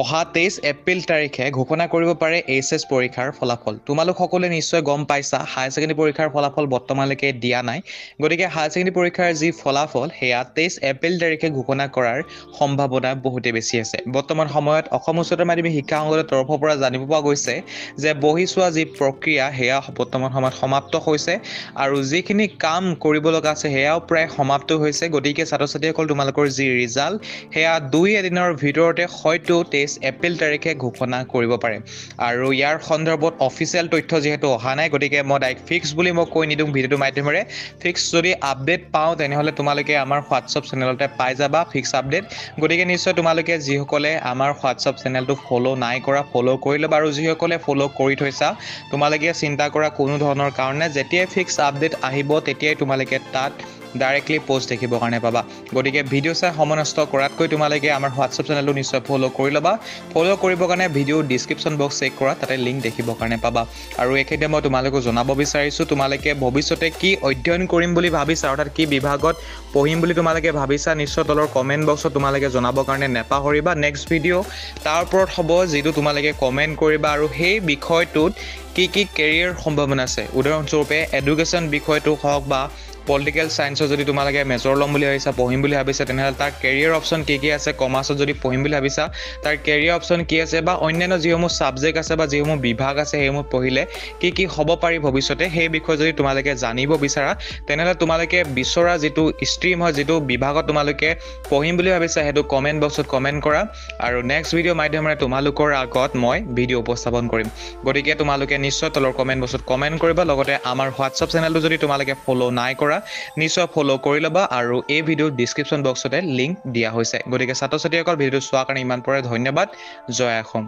অহা 23 এপ্ৰিল তাৰিখে ঘোষণা কৰিব পাৰে এইচএছ পৰীক্ষাৰ ফলাফল। তোমালোক সকলোৱে নিশ্চয় গম পাইছা হায়াৰ ছেকেণ্ডেৰী পৰীক্ষাৰ ফলাফল বৰ্তমানলৈকে দিয়া নাই। গতিকে হায়াৰ ছেকেণ্ডেৰী পৰীক্ষাৰ যি ফলাফল সেয়া 23 এপ্ৰিল তাৰিখে ঘোষণা কৰাৰ সম্ভাৱনা বহুতেই বেছি আছে। বৰ্তমান সময়ত অসম উচ্চতৰ মাধ্যমিক শিক্ষা সংসদৰ তৰফৰ পৰা জানিব পৰা গৈছে যে বহি চোৱা যি প্ৰক্ৰিয়া সেয়া বৰ্তমান সময়ত সমাপ্ত হৈছে আৰু যিখিনি কাম কৰিব লগা আছে সেয়াও প্ৰায় সমাপ্ত হৈছে। গতিকে ছাত্ৰ ছাত্ৰীসকল তোমালোকৰ যি ৰিজাল্ট সেয়া 2 এদিনৰ ভিতৰতে হয়তো 23 এপ্ৰিল তাৰিখে ঘোষণা কৰিব পাৰে। আৰু ইয়াৰ সন্দৰ্ভত অফিচিয়েল তথ্য যিহেতু অহা নাই, গতিকে মই ডাইৰেক্ট ফিক্স বুলি মই কৈ নিদিওঁ ভিডিঅ'টোৰ মাধ্যমেৰে। ফিক্স যদি আপডেট পাওঁ তেনেহ'লে তোমালোকে আমাৰ হোৱাটছআপ চেনেলতে পাই যাবা ফিক্স আপডেট। গতিকে নিশ্চয় তোমালোকে যিসকলে আমাৰ হোৱাটছআপ চেনেলটো ফ'ল' নাই কৰা ফ'ল' কৰি ল'বা, আৰু যিসকলে ফ'ল' কৰি থৈছা তোমালোকে চিন্তা কৰা কোনো ধৰণৰ কাৰণে যেতিয়াই ফিক্স আপডেট আহিব তেতিয়াই তোমালোকে তাত ডাইৰেক্টলি পোষ্ট দেখিবৰ কাৰণে পাবা। গতিকে ভিডিঅ' চাই সময় নষ্ট কৰাতকৈ তোমালোকে আমাৰ হোৱাটছআপ চেনেলটো নিশ্চয় ফ'ল' কৰি ল'বা। ফ'ল' কৰিবৰ কাৰণে ভিডিঅ' ডিছক্ৰিপশ্যন বক্স চেক কৰা, তাতে লিংক দেখিবৰ কাৰণে পাবা। আৰু এইখিনিতে মই তোমালোকক জনাব বিচাৰিছোঁ তোমালোকে ভৱিষ্যতে কি অধ্যয়ন কৰিম বুলি ভাবিছা, অৰ্থাৎ কি বিভাগত পঢ়িম বুলি তোমালোকে ভাবিছা, নিশ্চয় তলৰ কমেণ্ট বক্সত তোমালোকে জনাবৰ কাৰণে নেপাহৰিবা। নেক্সট ভিডিঅ' তাৰ ওপৰত হ'ব যিটো তোমালোকে কমেণ্ট কৰিবা আৰু সেই বিষয়টোত কি কি কেৰিয়াৰ সম্ভাৱনা আছে। উদাহৰণস্বৰূপে এডুকেশ্যন বিষয়টো হওক বা পলিটিকেল ছায়েন্সত যদি তোমালোকে মেজৰ ল'ম বুলি ভাবিছা, পঢ়িম বুলি ভাবিছা, তেনেহ'লে তাৰ কেৰিয়াৰ অপশ্যন কি আছে। কমাৰ্চত যদি পঢ়িম বুলি ভাবিছা তাৰ কেৰিয়াৰ অপশ্যন কি আছে, বা অন্যান্য যিসমূহ ছাবজেক্ট আছে বা যিসমূহ বিভাগ আছে সেইসমূহ পঢ়িলে কি হ'ব পাৰি ভৱিষ্যতে, সেই বিষয়ে যদি তোমালোকে জানিব বিচাৰা তেনেহ'লে তোমালোকে বিচৰা যিটো ষ্ট্ৰীম হয়, যিটো বিভাগত তোমালোকে পঢ়িম বুলি ভাবিছা সেইটো কমেণ্ট বক্সত কমেণ্ট কৰা, আৰু নেক্সট ভিডিঅ'ৰ মাধ্যমেৰে তোমালোকৰ আগত মই ভিডিঅ' উপস্থাপন কৰিম। গতিকে তোমালোকে নিশ্চয় তলৰ কমেণ্ট বক্সত কমেণ্ট কৰিবা। লগতে আমাৰ হোৱাটছআপ চেনেলটো যদি তোমালোকে ফ'ল' নাই কৰা নিশ্চয় ফ'ল' কৰি ল'বা, আৰু এই ভিডিঅ'ৰ ডিছক্ৰিপশ্যন বক্সতে লিংক দিয়া হৈছে। গতিকে ছাত্ৰ ছাত্ৰীসকল ভিডিঅ'টো চোৱাৰ কাৰণে ইমান পৰে ধন্যবাদ। জয় অসম।